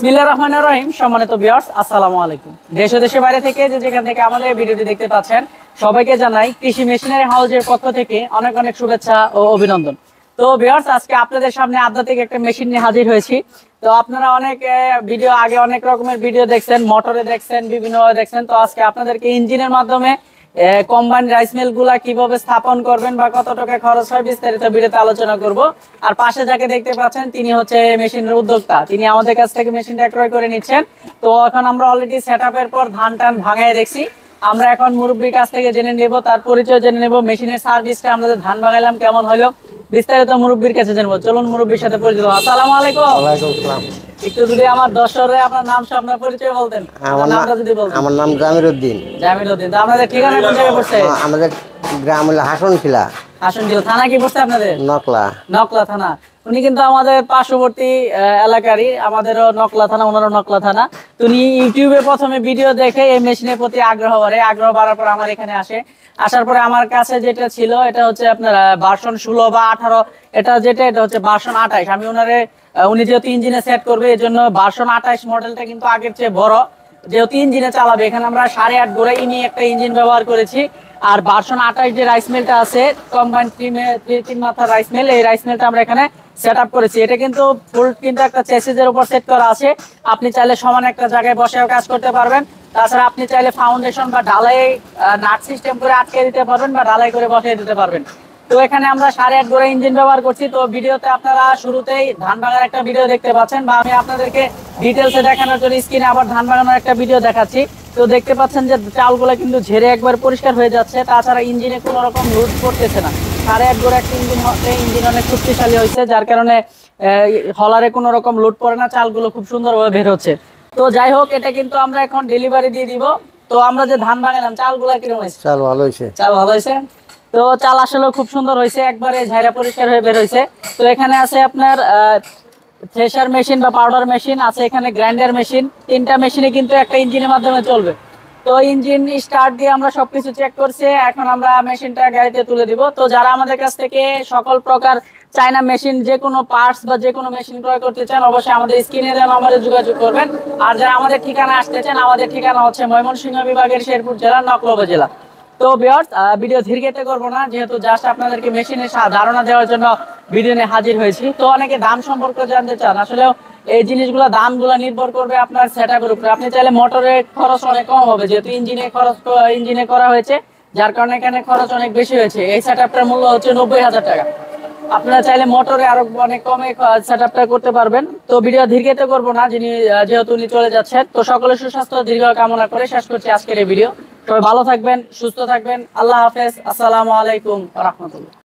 বিসমিল্লাহির রহমানির রহিম। সম্মানিত ভিউয়ার্স, আসসালামু আলাইকুম। দেশ ও দেশের বাইরে থেকে যেখান থেকে আমাদের ভিডিওটি দেখতে পাচ্ছেন সবাইকে জানাই কৃষি মেশিনারি হাউসের পক্ষ থেকে অনেক অনেক শুভেচ্ছা ও অভিনন্দন। তো ভিউয়ার্স, আজকে আপনাদের সামনে আধ্যাত্মিক একটা মেশিন নিয়ে হাজির হয়েছি। তো আপনারা অনেক ভিডিও আগে অনেক রকমের ভিডিও দেখছেন, মোটরে দেখছেন, বিভিন্নভাবে দেখছেন। তো আজকে আপনাদেরকে ইঞ্জিনের মাধ্যমে কম্বাইন রাইস মিল গুলা কিভাবে স্থাপন করবেন বা কত টাকা খরচ হয় বিস্তারিত ভিডিওতে আলোচনা করব। আর পাশে যাকে দেখতে পাচ্ছেন তিনি হচ্ছে মেশিনের উদ্যোক্তা, তিনি আমাদের কাছ থেকে মেশিনটা ক্রয় করে নিচ্ছেন। তো এখন আমরা অলরেডি সেটআপের পর ধান টান ভাঙায় দেখছি। আমরা এখন মুরব্বীর কাছ থেকে জেনে নেব, তার পরিচয় জেনে নেব, মেশিনের সার্ভিসটা আমরা ধান ভাঙাইলাম কেমন হলো বিস্তারিত মুরব্বীর কাছে জানবো। চলুন মুরব্বীর সাথে পরিচিত। আসসালামু আলাইকুম। ওয়ালাইকুম আসসালাম। একটু যদি আমার দর্শকরা আপনার নাম সহ আপনার পরিচয় বলতেন। নামটা যদি বলতেন। আমার নাম জামিরউদ্দিন। জামিলউদ্দিন। তো আপনাদের ঠিকানা কোন জায়গায় পড়ছে? আমাদের গ্রাম হলো হাসনখিলা। হাসনখিলা থানা কি পড়ছে আপনাদের? নকলা। নকলা থানা। উনি কিন্তু আমাদের পার্শ্ববর্তী এলাকারই, আমাদেরও নকলা থানা, ওনারও নকলা থানা। তো উনি ইউটিউবে প্রথমে ভিডিও দেখে এই মেশিনের প্রতি আগ্রহ বাড়ার পর আমার এখানে আসার পরে আমার কাছে যেটা ছিল এটা হচ্ছে আপনার ভার্সন 16 বা 18, এটা হচ্ছে ভার্সন 28। আমি উনি যেহেতু ইঞ্জিনে সেট করবে এই জন্য ভার্সন 28 মডেলটা কিন্তু আগের চেয়ে বড়, যেহেতু ইঞ্জিনে চালাবে। এখানে আমরা 8.5 গোড়া ইনি একটা ইঞ্জিন ব্যবহার করেছি। আর ভার্সন 28 যে রাইস মিলটা আছে, কম্বাইন তিন মাথার রাইস মিল, এই রাইস মিলটা আমরা এখানে সেট আপ করেছি। এটা কিন্তু ফুল কিন্তু একটা চেসিসের উপর সেট করা আছে। আপনি চাইলে সমান একটা জায়গায় বসেও কাজ করতে পারবেন। তাছাড়া আপনি চাইলে ফাউন্ডেশন বা ঢালাই নাট সিস্টেম করে আটকে দিতে পারবেন বা ঢালাই করে বসিয়ে দিতে পারবেন। তো এখানে আমরা 8.5 গোড়া ইঞ্জিন ব্যবহার করছি। তো ভিডিওতে আপনারা শুরুতেই ধান ভাঙার একটা ভিডিও দেখতে পাচ্ছেন, বা আমি আপনাদেরকে ডিটেলসে দেখানোর জন্য স্ক্রিনে আবার ধান ভাঙানোর একটা ভিডিও দেখাচ্ছি। তো দেখতে পাচ্ছেন যে চালগুলো কিন্তু ঝেড়ে একবার পরিষ্কার হয়ে যাচ্ছে। তাছাড়া ইঞ্জিনে কোনো রকম লুজ পড়তেছে না। 8.5 গোড়া একটা ইঞ্জিন অনেক শক্তিশালী হয়েছে, যার কারণে হলারে কোনো রকম লোড পড়ে না, চালগুলো খুব সুন্দরভাবে বের হচ্ছে। তো যাই হোক, এটা কিন্তু আমরা এখন ডেলিভারি দিয়ে দিব। তো আমরা যে ধান ভাঙালাম, চালগুলো কিরকম হয়েছে? চাল ভালো হয়েছে। চাল ভালো হয়েছে। তো চাল আসলে খুব সুন্দর হয়েছে, একবারে ঝাইরা পরিষ্কার হয়ে বের হয়েছে। তো এখানে আছে আপনার থ্রেশার মেশিন বা পাউডার মেশিন আছে, এখানে গ্রাইন্ডার মেশিন। তিনটা মেশিনে কিন্তু একটা ইঞ্জিনের মাধ্যমে চলবে। তো ইঞ্জিন স্টার্ট দিয়ে আমরা সবকিছু চেক করছি। এখন আমরা মেশিনটা গাড়িতে তুলে দিব। তো যারা আমাদের কাছ থেকে সকল প্রকার চায়না মেশিন, যে কোনো পার্টস বা যে কোনো মেশিন ক্রয় করতে চান, অবশ্যই আমাদের স্ক্রিনে দেওয়া নম্বরে যোগাযোগ করবেন। আর যারা আমাদের ঠিকানা আসতে চান, আমাদের ঠিকানা হচ্ছে ময়মনসিংহ বিভাগের শেরপুর জেলার নকলা উপজেলা। তো ভিউয়ার্স, ভিডিও ধীরগতিতে করবো না, যেহেতু জাস্ট আপনাদেরকে মেশিনের ধারণা দেওয়ার জন্য ভিডিও নিয়ে হাজির হয়েছি। তো অনেকে দাম সম্পর্কে জানতে চান। আসলে এই জিনিসগুলো দামগুলো নির্ভর করবে আপনার সেটআপের উপরে। আপনি চাইলে মোটরের খরচ অনেক কম হবে, যেহেতু ইঞ্জিনে করা হয়েছে, যার কারণে এখানে খরচ অনেক বেশি হয়েছে। এই সেটআপটার মূল্য হচ্ছে 90,000 টাকা। আপনারা চাইলে মোটরে আরো অনেক কমে সেটআপটা করতে পারবেন। তো ভিডিও ধীরগতিতে করবো না, যেহেতু উনি চলে যাচ্ছেন। তো সকলের সুস্বাস্থ্য দীর্ঘ কামনা করে শেষ করছি আজকের এই ভিডিও। সবাই ভালো থাকবেন, সুস্থ থাকবেন। আল্লাহ হাফেজ। আসসালামু আলাইকুম ওয়া রাহমাতুল্লাহ।